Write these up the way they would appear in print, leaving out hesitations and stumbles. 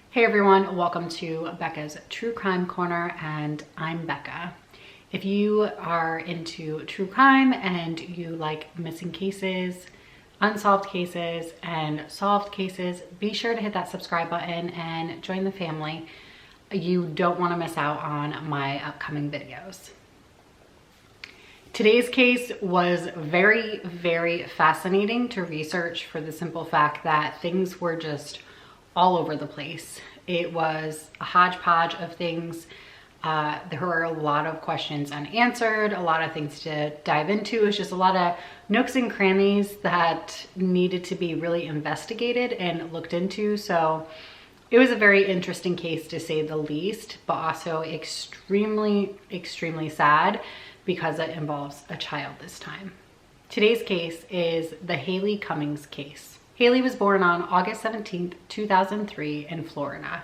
Hey everyone, welcome to Becca's True Crime Corner, and I'm Becca. If you are into true crime and you like missing cases, unsolved cases, and solved cases, be sure to hit that subscribe button and join the family. You don't want to miss out on my upcoming videos. Today's case was very, very fascinating to research for the simple fact that things were just all over the place. It was a hodgepodge of things. There were a lot of questions unanswered, a lot of things to dive into. It was just a lot of nooks and crannies that needed to be really investigated and looked into. So it was a very interesting case to say the least, but also extremely, extremely sad because it involves a child this time. Today's case is the Haleigh Cummings case. Haleigh was born on August 17th, 2003 in Florida.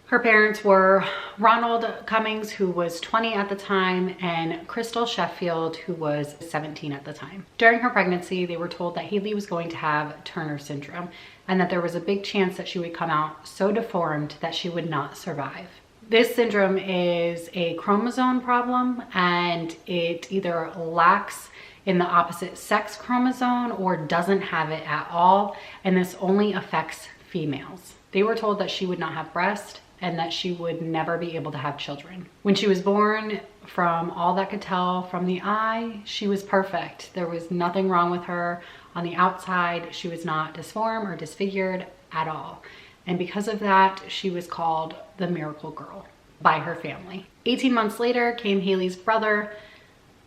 Her parents were Ronald Cummings, who was 20 at the time, and Crystal Sheffield, who was 17 at the time. During her pregnancy, they were told that Haleigh was going to have Turner syndrome and that there was a big chance that she would come out so deformed that she would not survive. This syndrome is a chromosome problem, and it either lacks in the opposite sex chromosome or doesn't have it at all, and this only affects females. They were told that she would not have breasts and that she would never be able to have children. When she was born, from all that could tell from the eye, she was perfect. There was nothing wrong with her. On the outside, she was not disformed or disfigured at all. And because of that, she was called the Miracle Girl by her family. 18 months later came Haleigh's brother,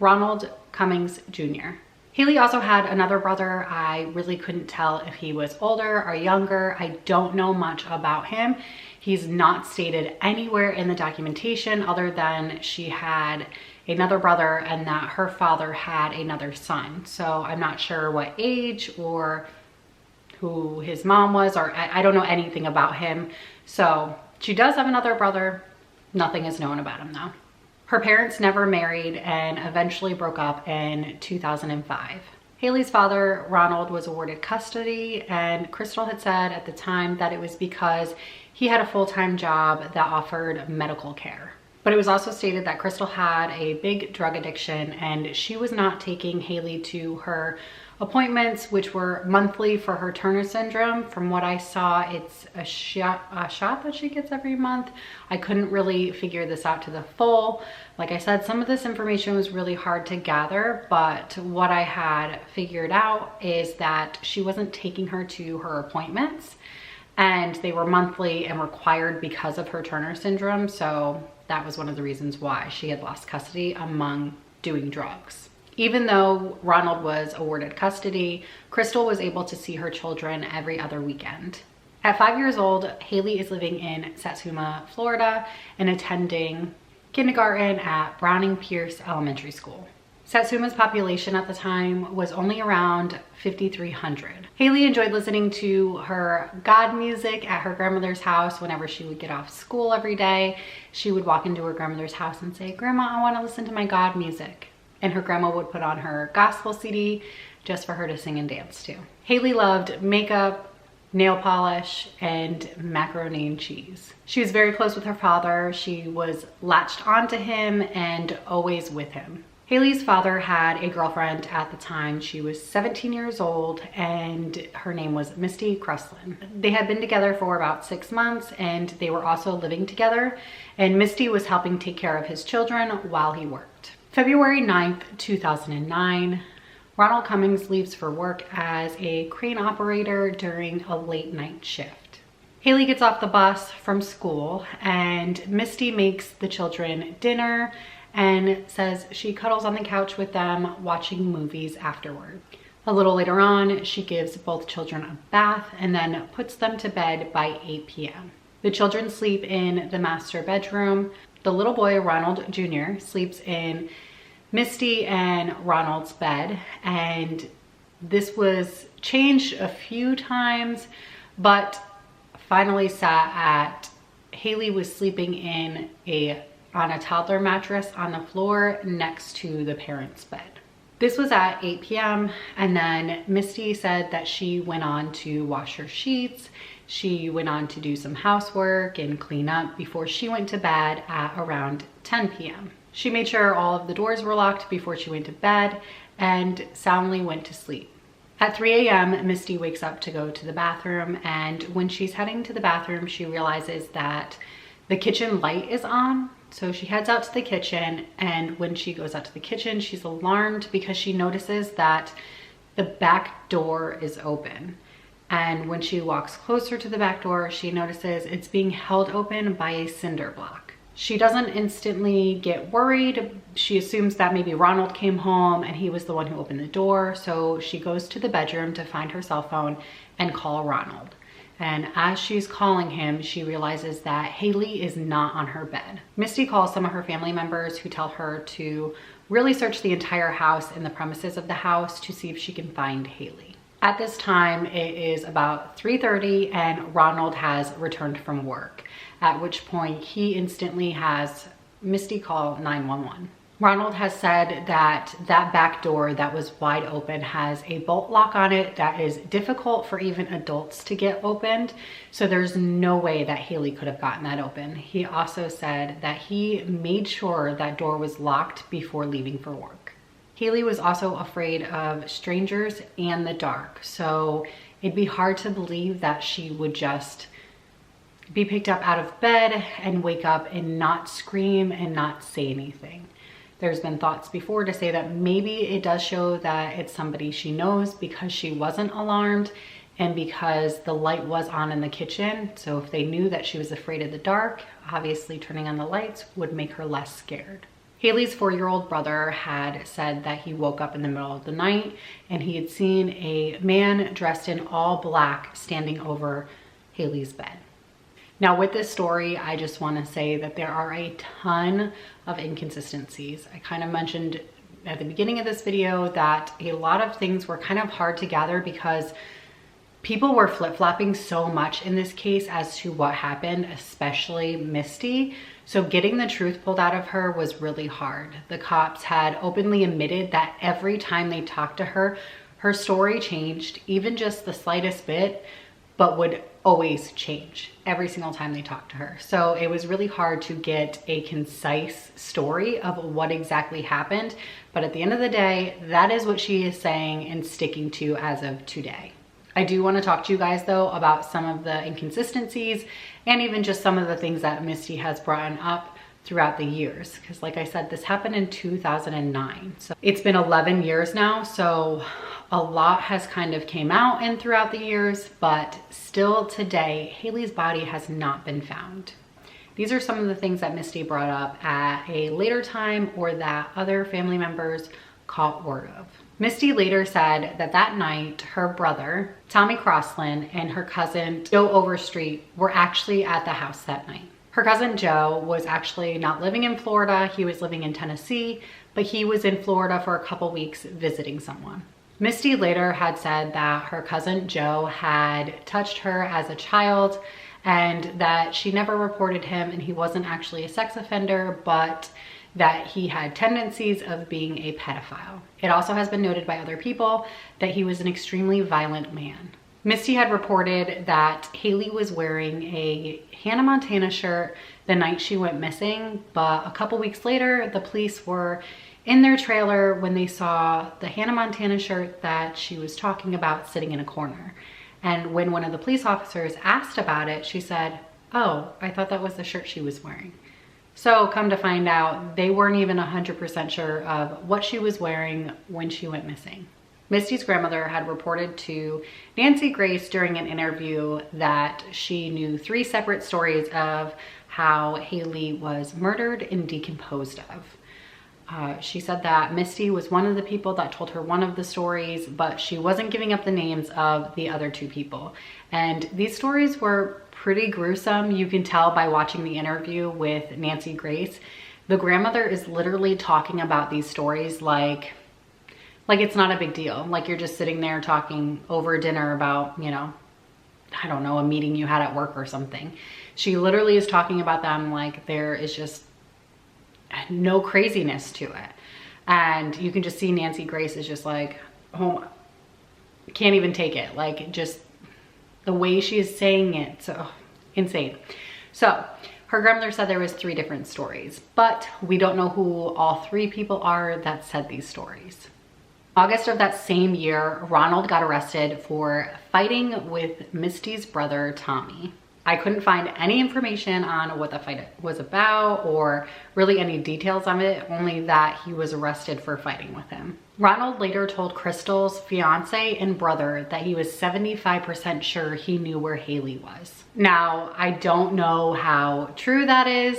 Ronald Cummings Jr. Haleigh also had another brother. I really couldn't tell if he was older or younger. I don't know much about him. He's not stated anywhere in the documentation other than she had another brother and that her father had another son. So I'm not sure what age or who his mom was, or I don't know anything about him. So she does have another brother. Nothing is known about him though. Her parents never married and eventually broke up in 2005. Haleigh's father, Ronald, was awarded custody, and Crystal had said at the time that it was because he had a full-time job that offered medical care. But it was also stated that Crystal had a big drug addiction and she was not taking Haleigh to her appointments, which were monthly for her Turner syndrome. From what I saw, it's a shot that she gets every month. I couldn't really figure this out to the full. Like I said, some of this information was really hard to gather, but what I had figured out is that she wasn't taking her to her appointments, and they were monthly and required because of her Turner syndrome. So that was one of the reasons why she had lost custody among doing drugs. Even though Ronald was awarded custody, Crystal was able to see her children every other weekend. At 5 years old, Haleigh is living in Satsuma, Florida, and attending kindergarten at Browning Pierce Elementary School. Satsuma's population at the time was only around 5,300. Haleigh enjoyed listening to her God music at her grandmother's house. Whenever she would get off school every day, she would walk into her grandmother's house and say, "Grandma, I want to listen to my God music." And her grandma would put on her gospel CD just for her to sing and dance to. Haleigh loved makeup, nail polish, and macaroni and cheese. She was very close with her father. She was latched onto him and always with him. Haleigh's father had a girlfriend at the time. She was 17 years old and her name was Misty Kreslin. They had been together for about 6 months and they were also living together, and Misty was helping take care of his children while he worked. February 9th, 2009, Ronald Cummings leaves for work as a crane operator during a late night shift. Haleigh gets off the bus from school and Misty makes the children dinner and says she cuddles on the couch with them watching movies afterward. A little later on, she gives both children a bath and then puts them to bed by 8 p.m. The children sleep in the master bedroom. The little boy, Ronald Jr., sleeps in Misty and Ronald's bed, and this was changed a few times, but finally sat at Haleigh was sleeping on a toddler mattress on the floor next to the parents' bed. This was at 8 p.m. and then Misty said that she went on to wash her sheets. She went on to do some housework and clean up before she went to bed at around 10 p.m. She made sure all of the doors were locked before she went to bed and soundly went to sleep. At 3 a.m., Misty wakes up to go to the bathroom, and when she's heading to the bathroom, she realizes that the kitchen light is on. So she heads out to the kitchen, and when she goes out to the kitchen, she's alarmed because she notices that the back door is open. And when she walks closer to the back door, she notices it's being held open by a cinder block. She doesn't instantly get worried. She assumes that maybe Ronald came home and he was the one who opened the door. So she goes to the bedroom to find her cell phone and call Ronald. And as she's calling him, she realizes that Haleigh is not on her bed. Misty calls some of her family members who tell her to really search the entire house and the premises of the house to see if she can find Haleigh. At this time, it is about 3:30 and Ronald has returned from work, at which point he instantly has Misty call 911. Ronald has said that that back door that was wide open has a bolt lock on it that is difficult for even adults to get opened. So there's no way that Haleigh could have gotten that open. He also said that he made sure that door was locked before leaving for work. Haleigh was also afraid of strangers and the dark. So it'd be hard to believe that she would just be picked up out of bed and wake up and not scream and not say anything. There's been thoughts before to say that maybe it does show that it's somebody she knows because she wasn't alarmed and because the light was on in the kitchen. So if they knew that she was afraid of the dark, obviously turning on the lights would make her less scared. Haleigh's 4-year-old brother had said that he woke up in the middle of the night and he had seen a man dressed in all black standing over Haleigh's bed. Now with this story, I just want to say that there are a ton of inconsistencies. I kind of mentioned at the beginning of this video that a lot of things were kind of hard to gather because people were flip-flopping so much in this case as to what happened, especially Misty. So getting the truth pulled out of her was really hard. The cops had openly admitted that every time they talked to her, her story changed, even just the slightest bit, but would always change every single time they talked to her. So it was really hard to get a concise story of what exactly happened. But at the end of the day, that is what she is saying and sticking to as of today. I do want to talk to you guys though about some of the inconsistencies and even just some of the things that Misty has brought up throughout the years. Because like I said, this happened in 2009. So it's been 11 years now. So a lot has kind of came out and throughout the years, but still today, Haleigh's body has not been found. These are some of the things that Misty brought up at a later time or that other family members caught word of. Misty later said that that night, her brother, Tommy Crossland, and her cousin, Joe Overstreet, were actually at the house that night. Her cousin Joe was actually not living in Florida. He was living in Tennessee, but he was in Florida for a couple weeks visiting someone. Misty later had said that her cousin Joe had touched her as a child and that she never reported him and he wasn't actually a sex offender, but that he had tendencies of being a pedophile. It also has been noted by other people that he was an extremely violent man. Misty had reported that Haleigh was wearing a Hannah Montana shirt the night she went missing, but a couple weeks later, the police were in their trailer when they saw the Hannah Montana shirt that she was talking about sitting in a corner. And when one of the police officers asked about it, she said, "Oh, I thought that was the shirt she was wearing." So come to find out, they weren't even 100% sure of what she was wearing when she went missing. Misty's grandmother had reported to Nancy Grace during an interview that she knew 3 separate stories of how Haleigh was murdered and decomposed of. She said that Misty was one of the people that told her one of the stories, but she wasn't giving up the names of the other 2 people. And these stories were pretty gruesome. You can tell by watching the interview with Nancy Grace. The grandmother is literally talking about these stories like it's not a big deal. Like you're just sitting there talking over dinner about, you know, I don't know, a meeting you had at work or something. She literally is talking about them like there is just no craziness to it. And you can just see Nancy Grace is just like, oh, can't even take it. Like, just the way she is saying it, so insane. So her grandmother said there was 3 different stories, but we don't know who all 3 people are that said these stories. August of that same year, Ronald got arrested for fighting with Misty's brother, Tommy. I couldn't find any information on what the fight was about or really any details of it, only that he was arrested for fighting with him. Ronald later told Crystal's fiance and brother that he was 75% sure he knew where Haleigh was. Now, I don't know how true that is.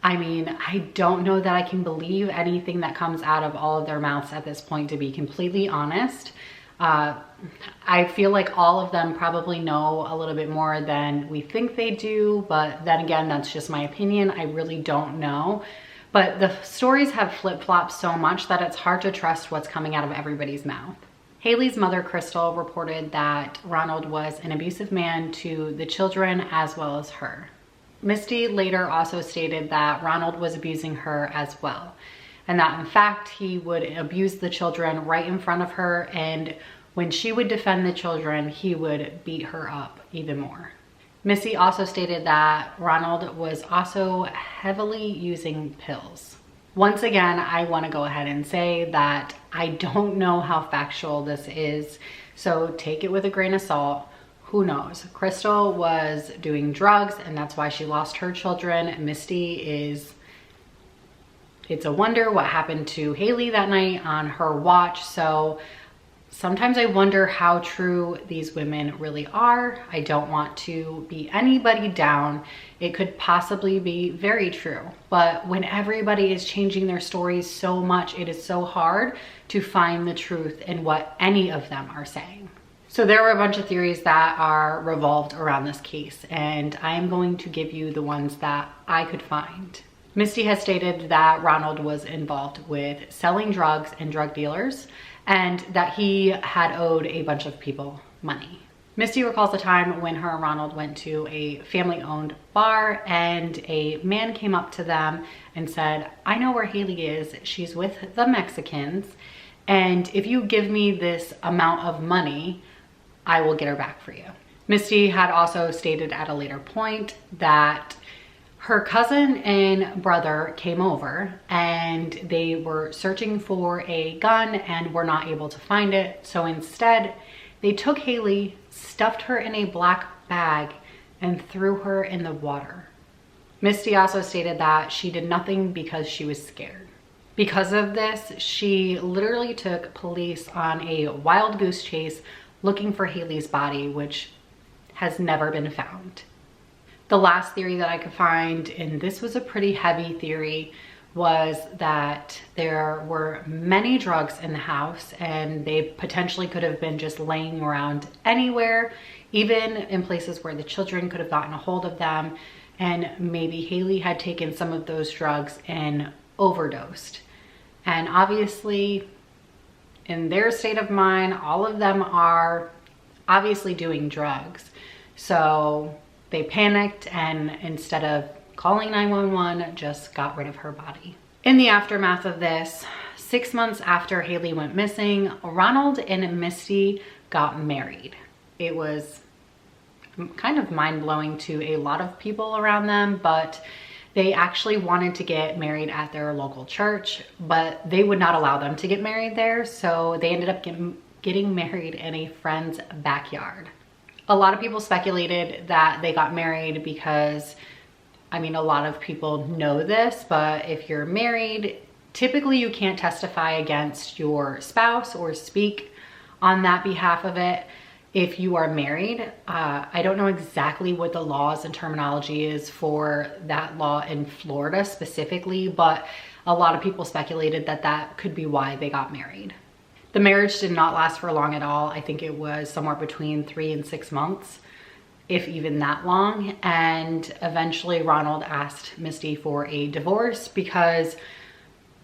I mean, I don't know that I can believe anything that comes out of all of their mouths at this point, to be completely honest. I feel like all of them probably know a little bit more than we think they do, but then again, that's just my opinion. I really don't know. But the stories have flip-flopped so much that it's hard to trust what's coming out of everybody's mouth. Haleigh's mother, Crystal, reported that Ronald was an abusive man to the children as well as her. Misty later also stated that Ronald was abusing her as well, and that in fact he would abuse the children right in front of her, and when she would defend the children, he would beat her up even more. Missy also stated that Ronald was also heavily using pills. Once again, I want to go ahead and say that I don't know how factual this is, so take it with a grain of salt. Who knows? Crystal was doing drugs and that's why she lost her children. Misty is, it's a wonder what happened to Haleigh that night on her watch. So sometimes I wonder how true these women really are. I don't want to beat anybody down. It could possibly be very true, but when everybody is changing their stories so much, it is so hard to find the truth in what any of them are saying. So there were a bunch of theories that are revolved around this case, and I'm going to give you the ones that I could find. Misty has stated that Ronald was involved with selling drugs and drug dealers, and that he had owed a bunch of people money. Misty recalls a time when her and Ronald went to a family-owned bar and a man came up to them and said, "I know where Haleigh is. She's with the Mexicans, and if you give me this amount of money, I will get her back for you." Misty had also stated at a later point that her cousin and brother came over and they were searching for a gun and were not able to find it. So instead, they took Haleigh, stuffed her in a black bag, and threw her in the water. Misty also stated that she did nothing because she was scared. Because of this, she literally took police on a wild goose chase looking for Haleigh's body, which has never been found. The last theory that I could find, and this was a pretty heavy theory, was that there were many drugs in the house and they potentially could have been just laying around anywhere, even in places where the children could have gotten a hold of them, and maybe Haleigh had taken some of those drugs and overdosed. And obviously, in their state of mind, all of them are obviously doing drugs. So they panicked and instead of calling 911, just got rid of her body. In the aftermath of this, 6 months after Haleigh went missing, Ronald and Misty got married. It was kind of mind-blowing to a lot of people around them, but they actually wanted to get married at their local church, but they would not allow them to get married there. So they ended up getting married in a friend's backyard. A lot of people speculated that they got married because, I mean, a lot of people know this, but if you're married, typically you can't testify against your spouse or speak on that behalf of it if you are married. I don't know exactly what the laws and terminology is for that law in Florida specifically, but a lot of people speculated that that could be why they got married. The marriage did not last for long at all. I think it was somewhere between 3 and 6 months, if even that long. And eventually Ronald asked Misty for a divorce because,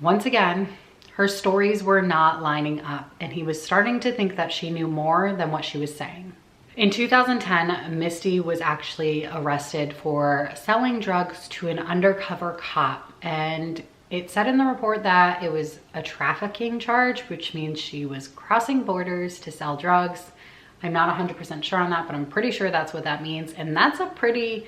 once again, her stories were not lining up and he was starting to think that she knew more than what she was saying. In 2010, Misty was actually arrested for selling drugs to an undercover cop, and It said in the report that it was a trafficking charge, which means she was crossing borders to sell drugs. I'm not 100% sure on that, but I'm pretty sure that's what that means. And that's a pretty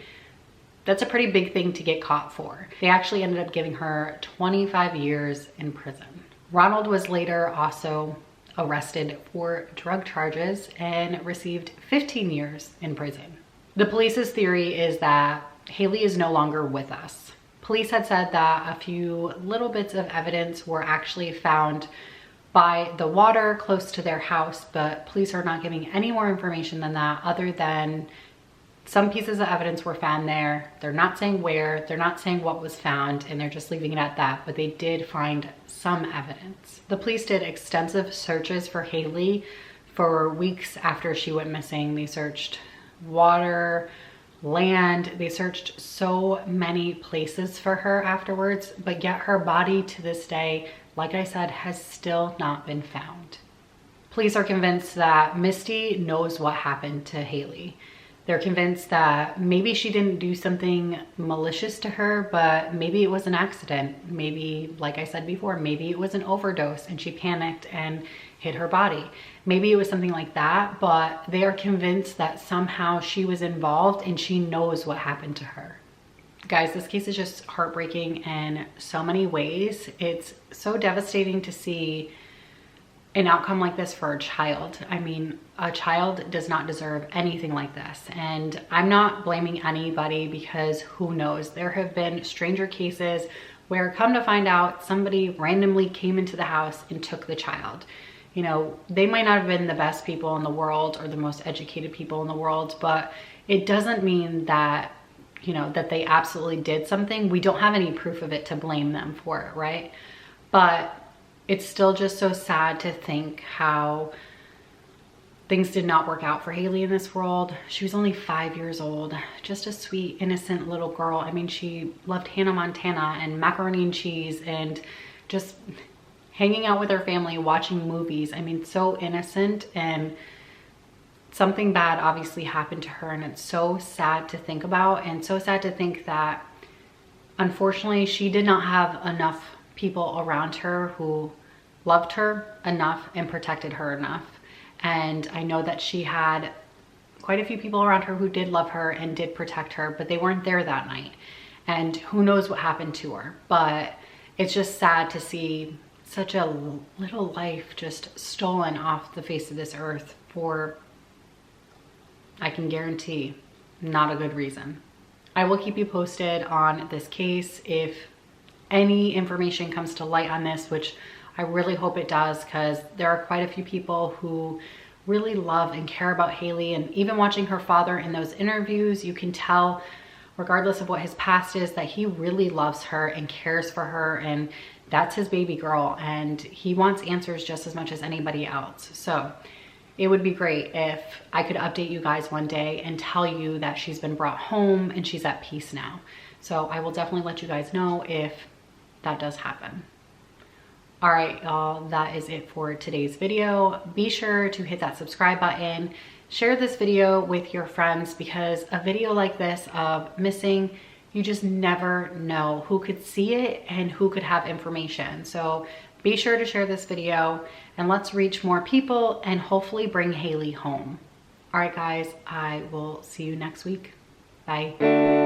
big thing to get caught for. They actually ended up giving her 25 years in prison. Ronald was later also arrested for drug charges and received 15 years in prison. The police's theory is that Haleigh is no longer with us. Police had said that a few little bits of evidence were actually found by the water close to their house, but police are not giving any more information than that, other than some pieces of evidence were found there. They're not saying where, they're not saying what was found, and they're just leaving it at that, but they did find some evidence. The police did extensive searches for Haleigh for weeks after she went missing. They searched water, land, they searched so many places for her afterwards, but yet her body to this day, like I said, has still not been found. Police are convinced that Misty knows what happened to Haleigh. They're convinced that maybe she didn't do something malicious to her, but maybe it was an accident. Maybe, like I said before, maybe it was an overdose and she panicked and hit her body. Maybe it was something like that, but they are convinced that somehow she was involved and she knows what happened to her. Guys, this case is just heartbreaking in so many ways. It's so devastating to see an outcome like this for a child. I mean, a child does not deserve anything like this. And I'm not blaming anybody, because who knows? There have been stranger cases where, come to find out, somebody randomly came into the house and took the child. You know, they might not have been the best people in the world or the most educated people in the world, but it doesn't mean that, you know, that they absolutely did something. We don't have any proof of it to blame them for it, right? But it's still just so sad to think how things did not work out for Haleigh in this world. She was only 5 years old, just a sweet, innocent little girl. I mean, she loved Hannah Montana and macaroni and cheese and just hanging out with her family, watching movies. I mean, so innocent, and something bad obviously happened to her, and it's so sad to think about, and so sad to think that unfortunately she did not have enough people around her who loved her enough and protected her enough. And I know that she had quite a few people around her who did love her and did protect her, but they weren't there that night. And who knows what happened to her. But it's just sad to see such a little life just stolen off the face of this earth for, I can guarantee, not a good reason. I will keep you posted on this case if any information comes to light on this, which I really hope it does, because there are quite a few people who really love and care about Haleigh. And even watching her father in those interviews, you can tell, regardless of what his past is, that he really loves her and cares for her, and that's his baby girl, and he wants answers just as much as anybody else. So it would be great if I could update you guys one day and tell you that she's been brought home and she's at peace now. So I will definitely let you guys know if that does happen. All right, y'all, that is it for today's video. Be sure to hit that subscribe button, share this video with your friends, because a video like this of missing, you just never know who could see it and who could have information. So be sure to share this video, and let's reach more people and hopefully bring Haleigh home. All right, guys, I will see you next week. Bye.